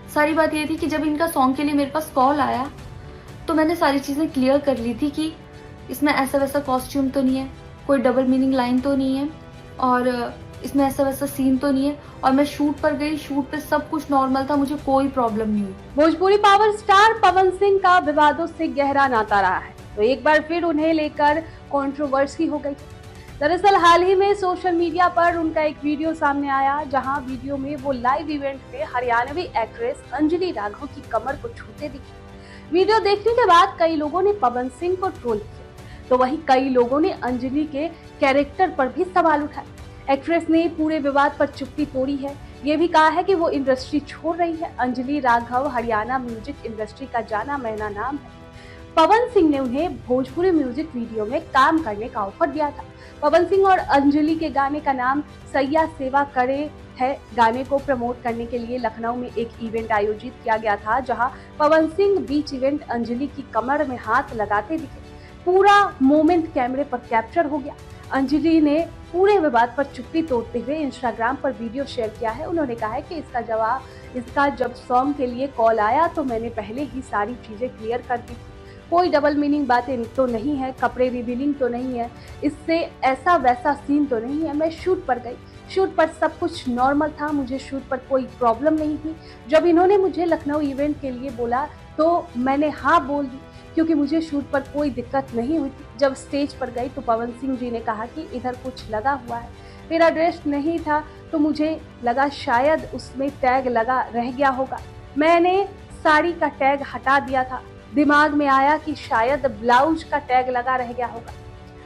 सारी बात ये थी कि जब इनका सॉन्ग के लिए मेरे पास कॉल आया तो मैंने सारी चीज़ें क्लियर कर ली थी कि इसमें ऐसा वैसा कॉस्ट्यूम तो नहीं है, कोई डबल मीनिंग लाइन तो नहीं है और इसमें ऐसा वैसा सीन तो नहीं है। और मैं शूट पर गई, शूट पे सब कुछ नॉर्मल था, मुझे कोई प्रॉब्लम नहीं हुई। भोजपुरी पावर स्टार पवन सिंह का विवादों से गहरा नाता रहा है, तो एक बार फिर उन्हें लेकर कंट्रोवर्सी हो गई। दरअसल हाल ही में सोशल मीडिया पर उनका एक वीडियो सामने आया, जहां वीडियो में वो लाइव इवेंट में हरियाणवी एक्ट्रेस अंजलि राघव की कमर को छूते दिखे। वीडियो देखने के बाद कई लोगों ने पवन सिंह को ट्रोल किया, तो वहीं कई लोगों ने अंजलि के कैरेक्टर पर भी सवाल उठाए। एक्ट्रेस ने पूरे विवाद पर चुप्पी तोड़ी है, ये भी कहा है कि वो इंडस्ट्री छोड़ रही है। अंजलि राघव हरियाणा म्यूजिक इंडस्ट्री का जाना माना नाम है। पवन सिंह ने उन्हें भोजपुरी म्यूजिक वीडियो में काम करने का ऑफर दिया था। पवन सिंह और अंजलि के गाने का नाम सैया सेवा करे है। गाने को प्रमोट करने के लिए लखनऊ में एक इवेंट आयोजित किया गया था, जहां पवन सिंह बीच इवेंट अंजलि की कमर में हाथ लगाते दिखे। पूरा मोमेंट कैमरे पर कैप्चर हो गया। अंजलि ने पूरे विवाद पर चुप्पी तोड़ते हुए इंस्टाग्राम पर वीडियो शेयर किया है। उन्होंने कहा है कि इसका जब सॉन्ग के लिए कॉल आया तो मैंने पहले ही सारी चीजें क्लियर कर दी थी। कोई डबल मीनिंग बातें तो नहीं है, कपड़े रिवीलिंग तो नहीं है, इससे ऐसा वैसा सीन तो नहीं है। मैं शूट पर गई, शूट पर सब कुछ नॉर्मल था, मुझे शूट पर कोई प्रॉब्लम नहीं थी। जब इन्होंने मुझे लखनऊ इवेंट के लिए बोला तो मैंने हाँ बोल दी, क्योंकि मुझे शूट पर कोई दिक्कत नहीं हुई थी। जब स्टेज पर गई तो पवन सिंह जी ने कहा कि इधर कुछ लगा हुआ है। मेरा ड्रेस नहीं था तो मुझे लगा शायद उसमें टैग लगा रह गया होगा। मैंने साड़ी का टैग हटा दिया था। दिमाग में आया कि शायद ब्लाउज का टैग लगा रह गया होगा।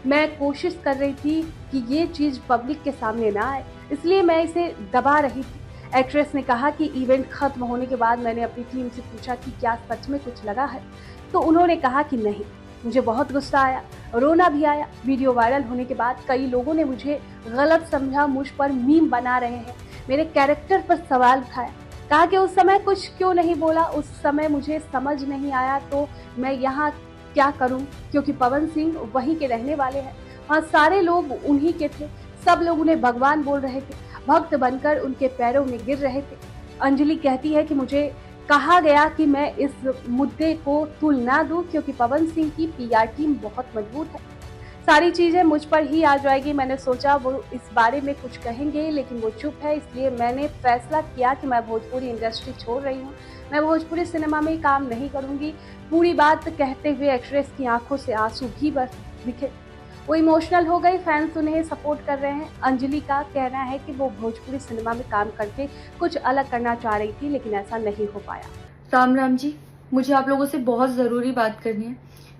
मैं कोशिश कर रही थी कि ये चीज पब्लिक के सामने ना आए, इसलिए मैं इसे दबा रही थी। एक्ट्रेस ने कहा कि इवेंट खत्म होने के बाद मैंने अपनी टीम से पूछा कि क्या सच में कुछ लगा है, तो उन्होंने कहा कि नहीं। मुझे बहुत गुस्सा आया, रोना भी आया। वीडियो वायरल होने के बाद कई लोगों ने मुझे गलत समझा, मुझ पर मीम बना रहे हैं, मेरे कैरेक्टर पर सवाल उठाया। कहा कि उस समय कुछ क्यों नहीं बोला, उस समय मुझे समझ नहीं आया तो मैं यहाँ क्या करूं, क्योंकि पवन सिंह वहीं के रहने वाले हैं, वहाँ सारे लोग उन्हीं के थे, सब लोग उन्हें भगवान बोल रहे थे, भक्त बनकर उनके पैरों में गिर रहे थे। अंजलि कहती है कि मुझे कहा गया कि मैं इस मुद्दे को तुल ना दूं, क्योंकि पवन सिंह की पीआर टीम बहुत मजबूत है, सारी चीजें मुझ पर ही आ जाएगी। मैंने सोचा वो इस बारे में कुछ कहेंगे, लेकिन वो चुप है, इसलिए मैंने फैसला किया कि मैं भोजपुरी इंडस्ट्री छोड़ रही हूँ, मैं भोजपुरी सिनेमा में काम नहीं करूंगी। पूरी बात कहते हुए एक्ट्रेस की आंखों से आंसू भी दिखे, वो इमोशनल हो गई। फैंस उन्हें सपोर्ट कर रहे हैं। अंजलि का कहना है कि वो भोजपुरी सिनेमा में काम करके कुछ अलग करना चाह रही थी, लेकिन ऐसा नहीं हो पाया। राम राम जी, मुझे आप लोगों से बहुत ज़रूरी बात करनी है,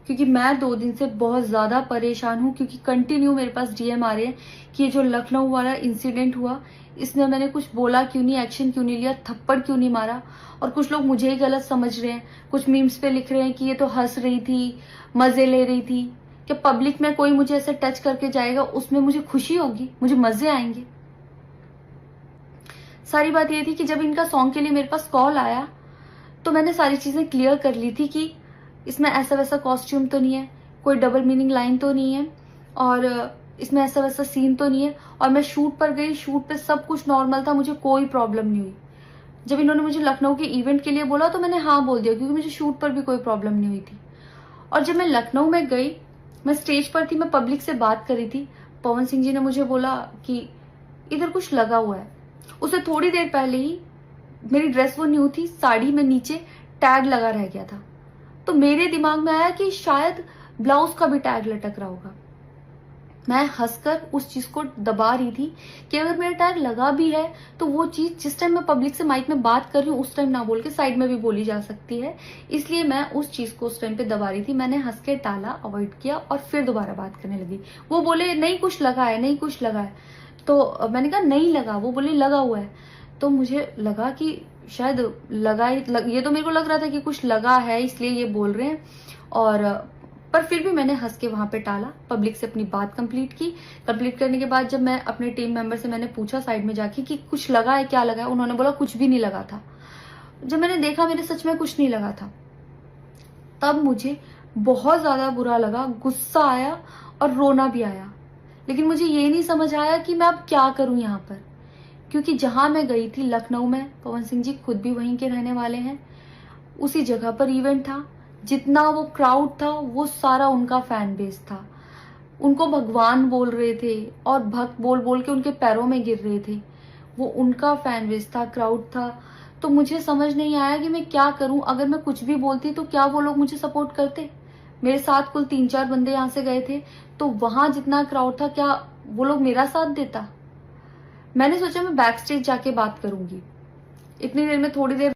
क्योंकि मैं 2 दिन से बहुत ज़्यादा परेशान हूँ, क्योंकि कंटिन्यू मेरे पास डीएम आ रहे हैं कि ये जो लखनऊ वाला इंसिडेंट हुआ, इसमें मैंने कुछ बोला क्यों नहीं, एक्शन क्यों नहीं लिया, थप्पड़ क्यों नहीं मारा। और कुछ लोग मुझे ही गलत समझ रहे हैं, कुछ मीम्स पे लिख रहे हैं कि ये तो हंस रही थी, मज़े ले रही थी। कि पब्लिक में कोई मुझे ऐसे टच करके जाएगा, उसमें मुझे खुशी होगी, मुझे मज़े आएंगे। सारी बात ये थी कि जब इनका सॉन्ग के लिए मेरे पास कॉल आया तो मैंने सारी चीज़ें क्लियर कर ली थी कि इसमें ऐसा वैसा कॉस्ट्यूम तो नहीं है, कोई डबल मीनिंग लाइन तो नहीं है और इसमें ऐसा वैसा सीन तो नहीं है। और मैं शूट पर गई, शूट पे सब कुछ नॉर्मल था, मुझे कोई प्रॉब्लम नहीं हुई। जब इन्होंने मुझे लखनऊ के इवेंट के लिए बोला तो मैंने हाँ बोल दिया, क्योंकि मुझे शूट पर भी कोई प्रॉब्लम नहीं हुई थी। और जब मैं लखनऊ में गई, मैं स्टेज पर थी, मैं पब्लिक से बात कर रही थी, पवन सिंह जी ने मुझे बोला कि इधर कुछ लगा हुआ है। उससे थोड़ी देर पहले ही मेरी ड्रेस वो न्यू थी, साड़ी में नीचे टैग लगा रह गया था, तो मेरे दिमाग में आया कि शायद ब्लाउज का भी टैग लटक रहा होगा। मैं हंसकर उस चीज को दबा रही थी कि अगर मेरा टैग लगा भी है तो वो चीज जिस टाइम मैं पब्लिक से माइक में बात कर रही हूँ उस टाइम ना बोल के साइड में भी बोली जा सकती है, इसलिए मैं उस चीज को उस टाइम पे दबा रही थी। मैंने हंस के टाला, अवॉइड किया और फिर दोबारा बात करने लगी। वो बोले नहीं कुछ लगा है, नहीं कुछ लगा है, तो मैंने कहा नहीं लगा। वो बोले लगा हुआ है, तो मुझे लगा कि शायद ये तो मेरे को लग रहा था कि कुछ लगा है, इसलिए ये बोल रहे हैं। और पर फिर भी मैंने हंस के वहां पे टाला, पब्लिक से अपनी बात कंप्लीट की। कंप्लीट करने के बाद जब मैं अपने टीम मेंबर से मैंने पूछा साइड में जाके कि कुछ लगा है, क्या लगा है, उन्होंने बोला कुछ भी नहीं लगा था। जब मैंने देखा मेरे सच में कुछ नहीं लगा था, तब मुझे बहुत ज्यादा बुरा लगा, गुस्सा आया और रोना भी आया। लेकिन मुझे ये नहीं समझ आया कि मैं अब क्या करूं यहाँ पर, क्योंकि जहां मैं गई थी लखनऊ में, पवन सिंह जी खुद भी वहीं के रहने वाले हैं, उसी जगह पर इवेंट था। जितना वो क्राउड था वो सारा उनका फैन बेस था। उनको भगवान बोल रहे थे और भक्त बोल बोल के उनके पैरों में गिर रहे थे। वो उनका फैन बेस था, क्राउड था। तो मुझे समझ नहीं आया कि मैं क्या करूं। अगर मैं कुछ भी बोलती तो क्या वो लोग मुझे सपोर्ट करते? मेरे साथ कुल 3-4 बंदे यहाँ से गए थे, तो वहां जितना क्राउड था क्या वो लोग मेरा साथ देता? मैंने सोचा मैं बैक स्टेज जाके बात करूंगी। इतनी देर में थोड़ी देर